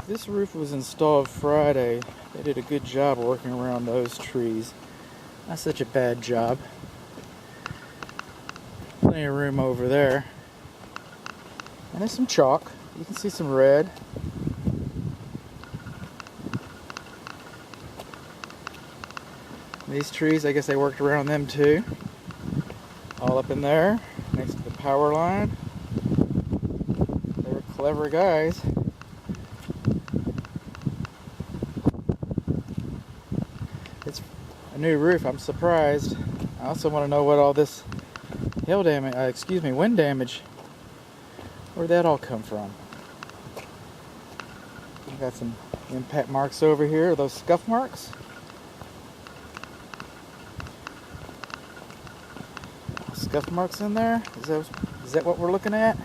This roof was installed Friday. They did a good job working around those trees. Not such a bad job. Plenty of room over there. And there's some chalk. You can see some red. These trees, I guess they worked around them too. All up in there, next to the power line. They were clever guys. It's a new roof, I'm surprised. I also want to know what all this hail damage, wind damage, where'd that all come from? We got some impact marks over here. Are those scuff marks? Scuff marks in there? Is that what we're looking at?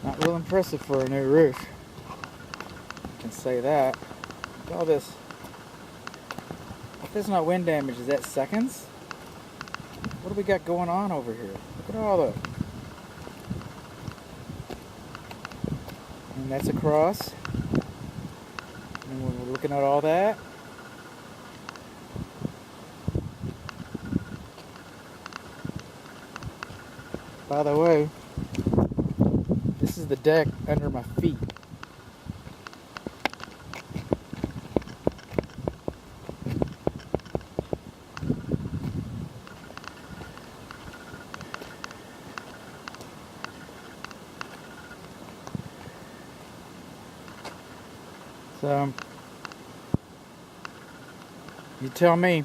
Not real impressive for a new roof. I can say that. Look at all this. If there's not wind damage, is that seconds? What do we got going on over here? Look at all that. And that's across. And we're looking at all that. By the way, this is the deck under my feet. So, you tell me.